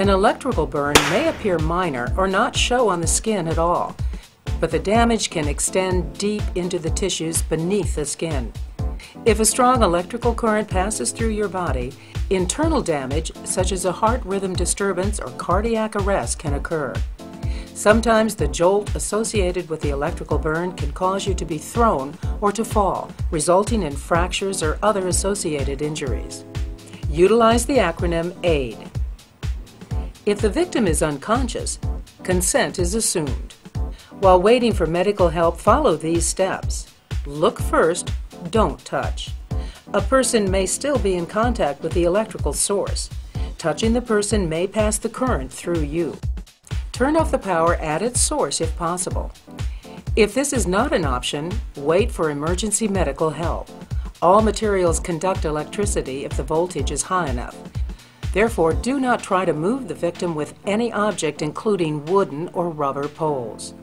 An electrical burn may appear minor or not show on the skin at all, but the damage can extend deep into the tissues beneath the skin. If a strong electrical current passes through your body, internal damage such as a heart rhythm disturbance or cardiac arrest can occur. Sometimes the jolt associated with the electrical burn can cause you to be thrown or to fall, resulting in fractures or other associated injuries. Utilize the acronym AID. If the victim is unconscious, consent is assumed. While waiting for medical help, follow these steps. Look first, don't touch. A person may still be in contact with the electrical source. Touching the person may pass the current through you. Turn off the power at its source if possible. If this is not an option, wait for emergency medical help. All materials conduct electricity if the voltage is high enough. Therefore, do not try to move the victim with any object including wooden or rubber poles.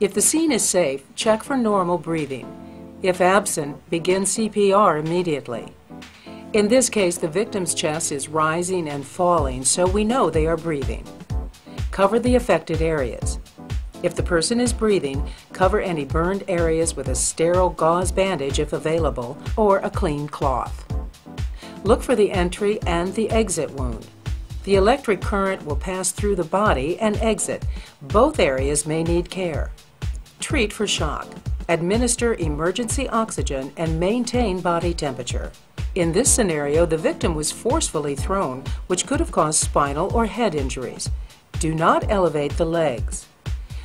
If the scene is safe, check for normal breathing. If absent, begin CPR immediately. In this case, the victim's chest is rising and falling, so we know they are breathing. Cover the affected areas. If the person is breathing, cover any burned areas with a sterile gauze bandage if available, or a clean cloth. Look for the entry and the exit wound. The electric current will pass through the body and exit. Both areas may need care. Treat for shock. Administer emergency oxygen and maintain body temperature. In this scenario, the victim was forcefully thrown, which could have caused spinal or head injuries. Do not elevate the legs.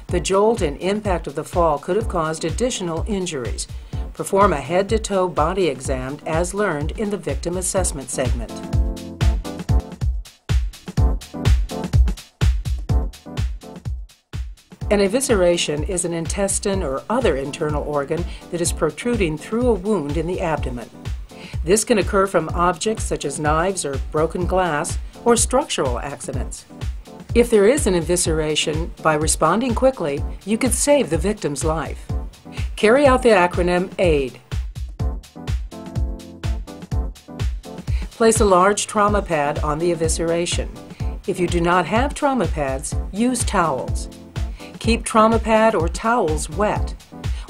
The jolt and impact of the fall could have caused additional injuries. Perform a head-to-toe body exam as learned in the victim assessment segment. An evisceration is an intestine or other internal organ that is protruding through a wound in the abdomen. This can occur from objects such as knives or broken glass or structural accidents. If there is an evisceration, by responding quickly, you could save the victim's life. Carry out the acronym AID. Place a large trauma pad on the evisceration. If you do not have trauma pads, use towels. Keep trauma pad or towels wet.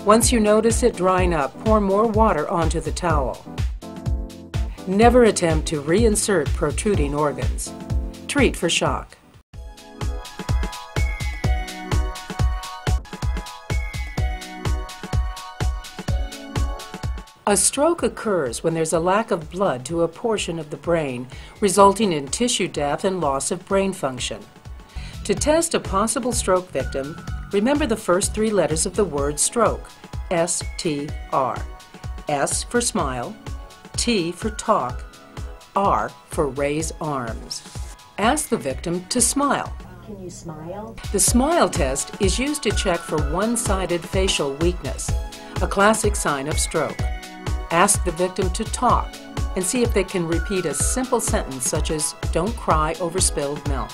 Once you notice it drying up, pour more water onto the towel. Never attempt to reinsert protruding organs. Treat for shock. A stroke occurs when there's a lack of blood to a portion of the brain, resulting in tissue death and loss of brain function. To test a possible stroke victim, remember the first three letters of the word stroke, S-T-R. S for smile, T for talk, R for raise arms. Ask the victim to smile. Can you smile? The smile test is used to check for one-sided facial weakness, a classic sign of stroke. Ask the victim to talk and see if they can repeat a simple sentence such as, "Don't cry over spilled milk."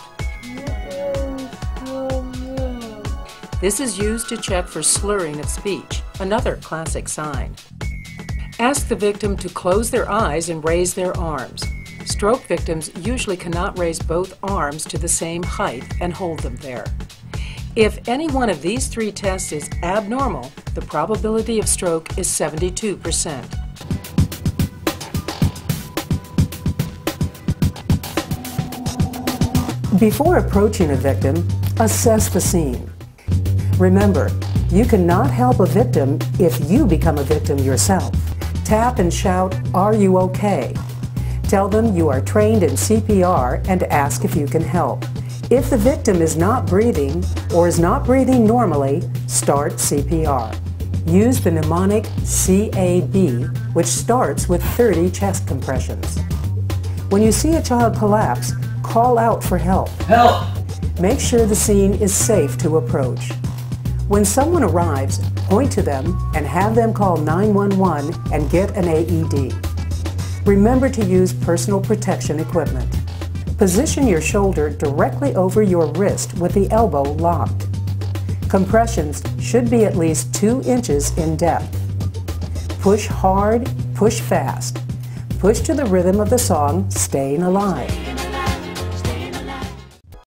This is used to check for slurring of speech, another classic sign. Ask the victim to close their eyes and raise their arms. Stroke victims usually cannot raise both arms to the same height and hold them there. If any one of these three tests is abnormal, the probability of stroke is 72%. Before approaching a victim, assess the scene. Remember, you cannot help a victim if you become a victim yourself. Tap and shout, "Are you okay?" Tell them you are trained in CPR and ask if you can help. If the victim is not breathing or is not breathing normally, start CPR. Use the mnemonic CAB, which starts with 30 chest compressions. When you see a child collapse, call out for help. Help! Make sure the scene is safe to approach. When someone arrives, point to them and have them call 911 and get an AED. Remember to use personal protection equipment. Position your shoulder directly over your wrist with the elbow locked. Compressions should be at least 2 inches in depth. Push hard, push fast. Push to the rhythm of the song, "Staying Alive."